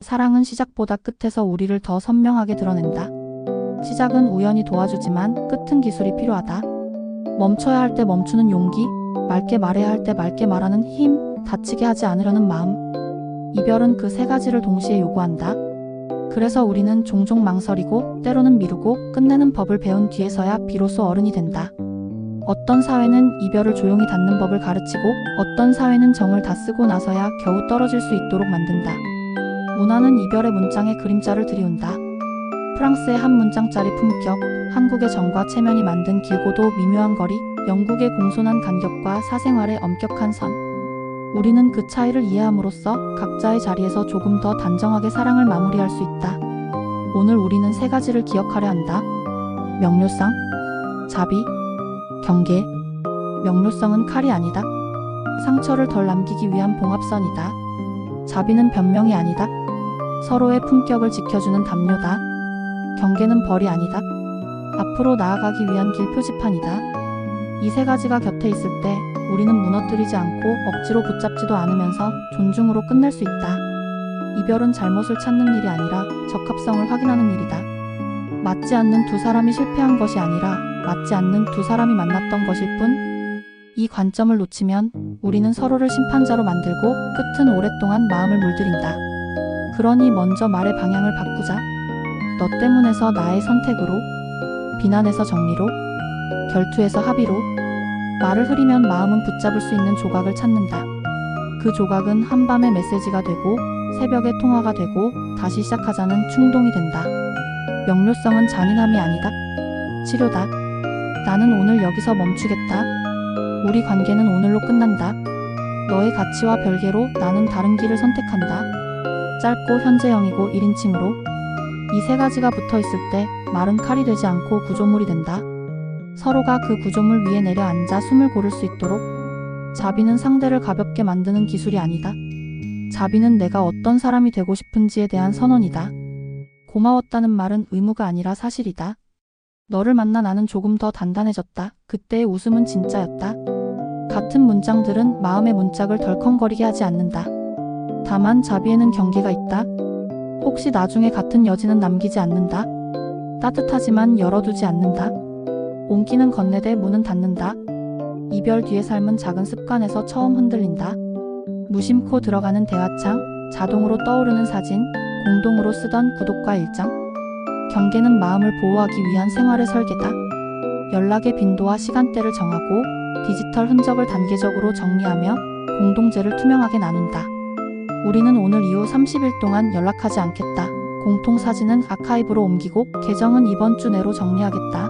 사랑은 시작보다 끝에서 우리를 더 선명하게 드러낸다. 시작은 우연히 도와주지만 끝은 기술이 필요하다. 멈춰야 할 때 멈추는 용기, 맑게 말해야 할 때 맑게 말하는 힘, 다치게 하지 않으려는 마음. 이별은 그 세 가지를 동시에 요구한다. 그래서 우리는 종종 망설이고 때로는 미루고 끝내는 법을 배운 뒤에서야 비로소 어른이 된다. 어떤 사회는 이별을 조용히 닫는 법을 가르치고 어떤 사회는 정을 다 쓰고 나서야 겨우 떨어질 수 있도록 만든다. 문화는 이별의 문장에 그림자를 들이운다. 프랑스의 한 문장짜리 품격, 한국의 정과 체면이 만든 길고도 미묘한 거리, 영국의 공손한 간격과 사생활의 엄격한 선. 우리는 그 차이를 이해함으로써 각자의 자리에서 조금 더 단정하게 사랑을 마무리할 수 있다. 오늘 우리는 세 가지를 기억하려 한다. 명료성, 자비, 경계. 명료성은 칼이 아니다. 상처를 덜 남기기 위한 봉합선이다. 자비는 변명이 아니다. 서로의 품격을 지켜주는 담요다. 경계는 벌이 아니다. 앞으로 나아가기 위한 길 표지판이다. 이 세 가지가 곁에 있을 때 우리는 무너뜨리지 않고 억지로 붙잡지도 않으면서 존중으로 끝낼 수 있다. 이별은 잘못을 찾는 일이 아니라 적합성을 확인하는 일이다. 맞지 않는 두 사람이 실패한 것이 아니라 맞지 않는 두 사람이 만났던 것일 뿐. 이 관점을 놓치면 우리는 서로를 심판자로 만들고 끝은 오랫동안 마음을 물들인다. 그러니 먼저 말의 방향을 바꾸자. 너 때문에서 나의 선택으로, 비난에서 정리로, 결투에서 합의로. 말을 흐리면 마음은 붙잡을 수 있는 조각을 찾는다. 그 조각은 한밤의 메시지가 되고 새벽의 통화가 되고 다시 시작하자는 충동이 된다. 명료성은 잔인함이 아니다. 치료다. 나는 오늘 여기서 멈추겠다. 우리 관계는 오늘로 끝난다. 너의 가치와 별개로 나는 다른 길을 선택한다. 짧고 현재형이고 1인칭으로. 이 세 가지가 붙어 있을 때 말은 칼이 되지 않고 구조물이 된다. 서로가 그 구조물 위에 내려앉아 숨을 고를 수 있도록. 자비는 상대를 가볍게 만드는 기술이 아니다. 자비는 내가 어떤 사람이 되고 싶은지에 대한 선언이다. 고마웠다는 말은 의무가 아니라 사실이다. 너를 만나 나는 조금 더 단단해졌다. 그때의 웃음은 진짜였다. 같은 문장들은 마음의 문짝을 덜컹거리게 하지 않는다. 다만 자비에는 경계가 있다. 혹시 나중에 같은 여지는 남기지 않는다. 따뜻하지만 열어두지 않는다. 온기는 건네되 문은 닫는다. 이별 뒤의 삶은 작은 습관에서 처음 흔들린다. 무심코 들어가는 대화창, 자동으로 떠오르는 사진, 공동으로 쓰던 구독과 일정. 경계는 마음을 보호하기 위한 생활의 설계다. 연락의 빈도와 시간대를 정하고 디지털 흔적을 단계적으로 정리하며 공동체를 투명하게 나눈다. 우리는 오늘 이후 30일 동안 연락하지 않겠다. 공통 사진은 아카이브로 옮기고 계정은 이번 주 내로 정리하겠다.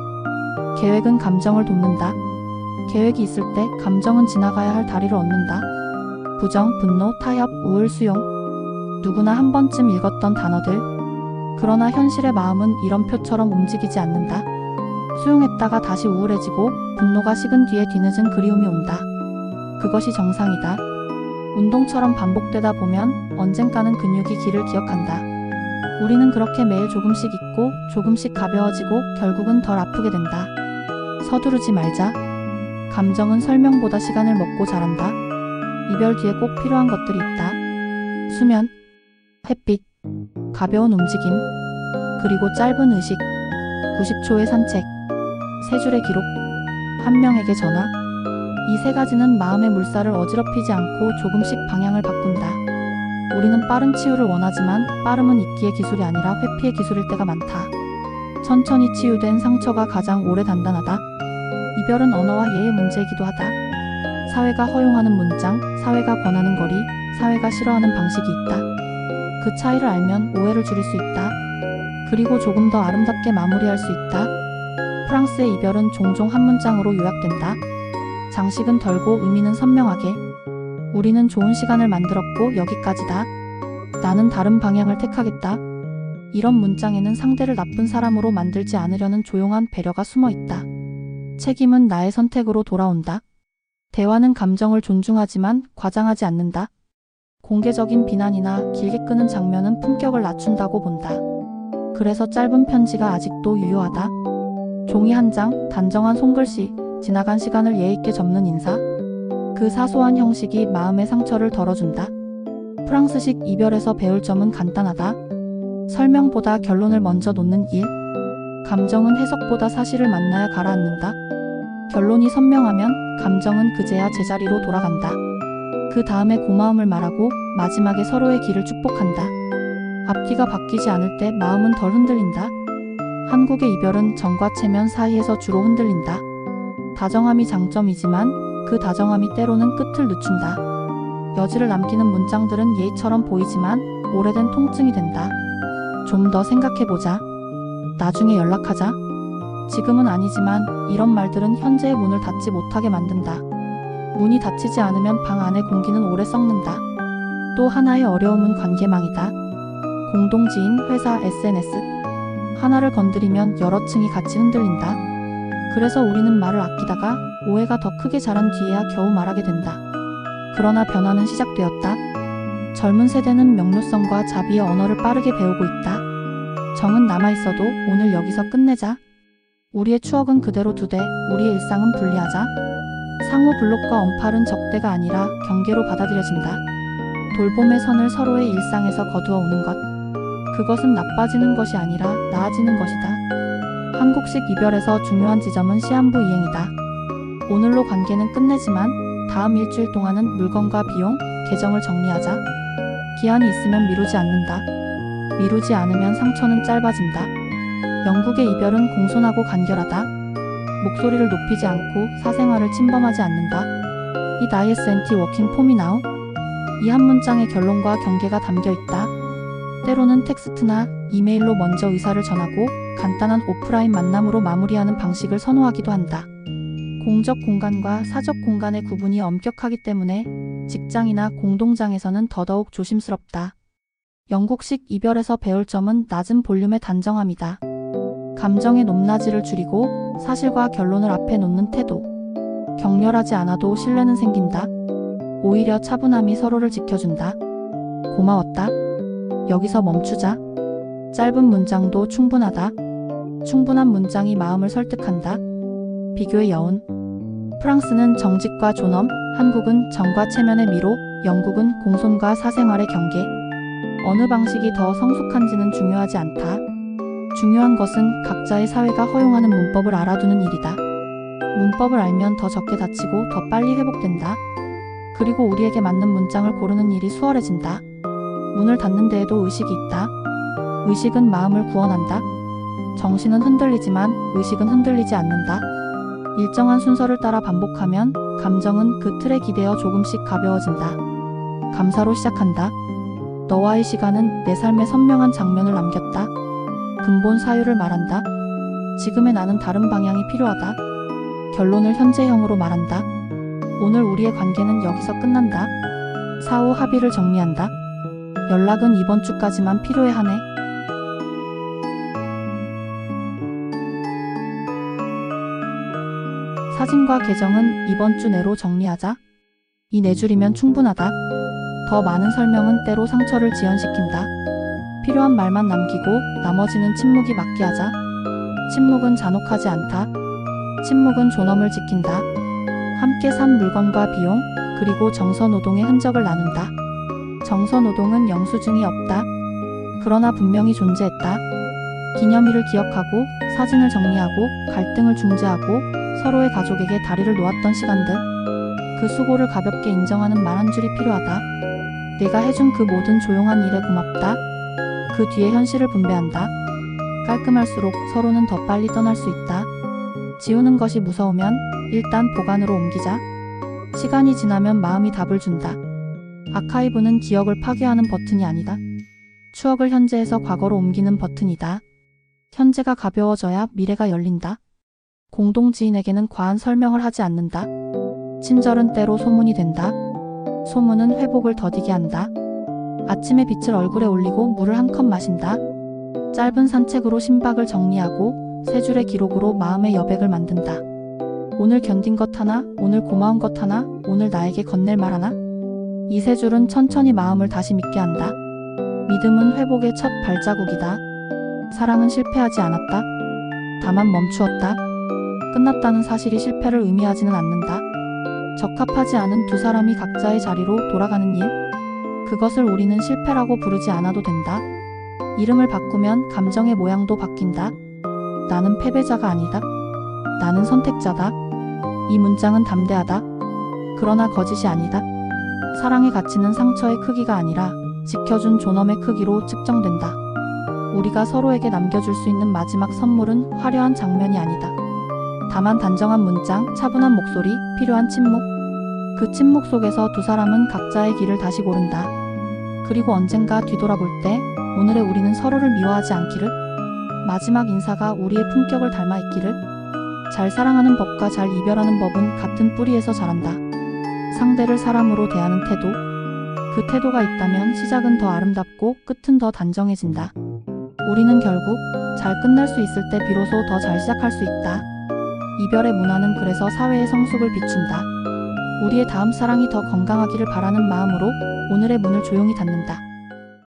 계획은 감정을 돕는다. 계획이 있을 때 감정은 지나가야 할 다리를 얻는다. 부정, 분노, 타협, 우울, 수용. 누구나 한 번쯤 읽었던 단어들. 그러나 현실의 마음은 이런 표처럼 움직이지 않는다. 수용했다가 다시 우울해지고 분노가 식은 뒤에 뒤늦은 그리움이 온다. 그것이 정상이다. 운동처럼 반복되다 보면 언젠가는 근육이 길을 기억한다. 우리는 그렇게 매일 조금씩 잊고 조금씩 가벼워지고 결국은 덜 아프게 된다. 서두르지 말자. 감정은 설명보다 시간을 먹고 자란다. 이별 뒤에 꼭 필요한 것들이 있다. 수면, 햇빛, 가벼운 움직임, 그리고 짧은 의식, 90초의 산책, 세 줄의 기록, 한 명에게 전화. 이 세 가지는 마음의 물살을 어지럽히지 않고 조금씩 방향을 바꾼다. 우리는 빠른 치유를 원하지만 빠름은 잊기의 기술이 아니라 회피의 기술일 때가 많다. 천천히 치유된 상처가 가장 오래 단단하다. 이별은 언어와 예의 문제이기도 하다. 사회가 허용하는 문장, 사회가 권하는 거리, 사회가 싫어하는 방식이 있다. 그 차이를 알면 오해를 줄일 수 있다. 그리고 조금 더 아름답게 마무리할 수 있다. 프랑스의 이별은 종종 한 문장으로 요약된다. 장식은 덜고 의미는 선명하게. 우리는 좋은 시간을 만들었고 여기까지다. 나는 다른 방향을 택하겠다. 이런 문장에는 상대를 나쁜 사람으로 만들지 않으려는 조용한 배려가 숨어 있다. 책임은 나의 선택으로 돌아온다. 대화는 감정을 존중하지만 과장하지 않는다. 공개적인 비난이나 길게 끄는 장면은 품격을 낮춘다고 본다. 그래서 짧은 편지가 아직도 유효하다. 종이 한 장, 단정한 손글씨, 지나간 시간을 예의 있게 접는 인사. 그 사소한 형식이 마음의 상처를 덜어준다. 프랑스식 이별에서 배울 점은 간단하다. 설명보다 결론을 먼저 놓는 일. 감정은 해석보다 사실을 만나야 가라앉는다. 결론이 선명하면 감정은 그제야 제자리로 돌아간다. 그 다음에 고마움을 말하고 마지막에 서로의 길을 축복한다. 앞뒤가 바뀌지 않을 때 마음은 덜 흔들린다. 한국의 이별은 정과 체면 사이에서 주로 흔들린다. 다정함이 장점이지만 그 다정함이 때로는 끝을 늦춘다. 여지를 남기는 문장들은 예의처럼 보이지만 오래된 통증이 된다. 좀 더 생각해보자. 나중에 연락하자. 지금은 아니지만 이런 말들은 현재의 문을 닫지 못하게 만든다. 문이 닫히지 않으면 방 안의 공기는 오래 썩는다. 또 하나의 어려움은 관계망이다. 공동지인, 회사, SNS. 하나를 건드리면 여러 층이 같이 흔들린다. 그래서 우리는 말을 아끼다가 오해가 더 크게 자란 뒤에야 겨우 말하게 된다. 그러나 변화는 시작되었다. 젊은 세대는 명료성과 자비의 언어를 빠르게 배우고 있다. 정은 남아있어도 오늘 여기서 끝내자. 우리의 추억은 그대로 두되 우리의 일상은 분리하자. 상호 불록과 언팔은 적대가 아니라 경계로 받아들여진다. 돌봄의 선을 서로의 일상에서 거두어 오는 것. 그것은 나빠지는 것이 아니라 나아지는 것이다. 한국식 이별에서 중요한 지점은 시한부 이행이다. 오늘로 관계는 끝내지만 다음 일주일 동안은 물건과 비용, 계정을 정리하자. 기한이 있으면 미루지 않는다. 미루지 않으면 상처는 짧아진다. 영국의 이별은 공손하고 간결하다. 목소리를 높이지 않고 사생활을 침범하지 않는다. 이 다이에스 엔티 워킹 폼이 나우. 이 한 문장의 결론과 경계가 담겨 있다. 때로는 텍스트나 이메일로 먼저 의사를 전하고 간단한 오프라인 만남으로 마무리하는 방식을 선호하기도 한다. 공적 공간과 사적 공간의 구분이 엄격하기 때문에 직장이나 공동장에서는 더더욱 조심스럽다. 영국식 이별에서 배울 점은 낮은 볼륨의 단정함이다. 감정의 높낮이를 줄이고 사실과 결론을 앞에 놓는 태도. 격렬하지 않아도 신뢰는 생긴다. 오히려 차분함이 서로를 지켜준다. 고마웠다. 여기서 멈추자. 짧은 문장도 충분하다. 충분한 문장이 마음을 설득한다. 비교의 여운. 프랑스는 정직과 존엄, 한국은 정과 체면의 미로, 영국은 공손과 사생활의 경계. 어느 방식이 더 성숙한지는 중요하지 않다. 중요한 것은 각자의 사회가 허용하는 문법을 알아두는 일이다. 문법을 알면 더 적게 다치고 더 빨리 회복된다. 그리고 우리에게 맞는 문장을 고르는 일이 수월해진다. 문을 닫는 데에도 의식이 있다. 의식은 마음을 구원한다. 정신은 흔들리지만 의식은 흔들리지 않는다. 일정한 순서를 따라 반복하면 감정은 그 틀에 기대어 조금씩 가벼워진다. 감사로 시작한다. 너와의 시간은 내 삶의 선명한 장면을 남겼다. 근본 사유를 말한다. 지금의 나는 다른 방향이 필요하다. 결론을 현재형으로 말한다. 오늘 우리의 관계는 여기서 끝난다. 사후 합의를 정리한다. 연락은 이번 주까지만 필요해하네. 사진과 계정은 이번 주 내로 정리하자. 이 네 줄이면 충분하다. 더 많은 설명은 때로 상처를 지연시킨다. 필요한 말만 남기고 나머지는 침묵이 맞게 하자. 침묵은 잔혹하지 않다. 침묵은 존엄을 지킨다. 함께 산 물건과 비용, 그리고 정서노동의 흔적을 나눈다. 정서노동은 영수증이 없다. 그러나 분명히 존재했다. 기념일을 기억하고 사진을 정리하고 갈등을 중재하고 서로의 가족에게 다리를 놓았던 시간들. 그 수고를 가볍게 인정하는 말 한 줄이 필요하다. 내가 해준 그 모든 조용한 일에 고맙다. 그 뒤에 현실을 분배한다. 깔끔할수록 서로는 더 빨리 떠날 수 있다. 지우는 것이 무서우면 일단 보관으로 옮기자. 시간이 지나면 마음이 답을 준다. 아카이브는 기억을 파괴하는 버튼이 아니다. 추억을 현재에서 과거로 옮기는 버튼이다. 현재가 가벼워져야 미래가 열린다. 공동지인에게는 과한 설명을 하지 않는다. 친절은 때로 소문이 된다. 소문은 회복을 더디게 한다. 아침에 빛을 얼굴에 올리고 물을 한 컵 마신다. 짧은 산책으로 심박을 정리하고 세 줄의 기록으로 마음의 여백을 만든다. 오늘 견딘 것 하나, 오늘 고마운 것 하나, 오늘 나에게 건넬 말 하나. 이 세 줄은 천천히 마음을 다시 믿게 한다. 믿음은 회복의 첫 발자국이다. 사랑은 실패하지 않았다. 다만 멈추었다. 끝났다는 사실이 실패를 의미하지는 않는다. 적합하지 않은 두 사람이 각자의 자리로 돌아가는 일. 그것을 우리는 실패라고 부르지 않아도 된다. 이름을 바꾸면 감정의 모양도 바뀐다. 나는 패배자가 아니다. 나는 선택자다. 이 문장은 담대하다. 그러나 거짓이 아니다. 사랑의 가치는 상처의 크기가 아니라 지켜준 존엄의 크기로 측정된다. 우리가 서로에게 남겨줄 수 있는 마지막 선물은 화려한 장면이 아니다. 다만 단정한 문장, 차분한 목소리, 필요한 침묵. 그 침묵 속에서 두 사람은 각자의 길을 다시 고른다. 그리고 언젠가 뒤돌아볼 때 오늘의 우리는 서로를 미워하지 않기를, 마지막 인사가 우리의 품격을 닮아 있기를. 잘 사랑하는 법과 잘 이별하는 법은 같은 뿌리에서 자란다. 상대를 사람으로 대하는 태도. 그 태도가 있다면 시작은 더 아름답고 끝은 더 단정해진다. 우리는 결국 잘 끝날 수 있을 때 비로소 더 잘 시작할 수 있다. 이별의 문화는 그래서 사회의 성숙을 비춘다. 우리의 다음 사랑이 더 건강하기를 바라는 마음으로 오늘의 문을 조용히 닫는다.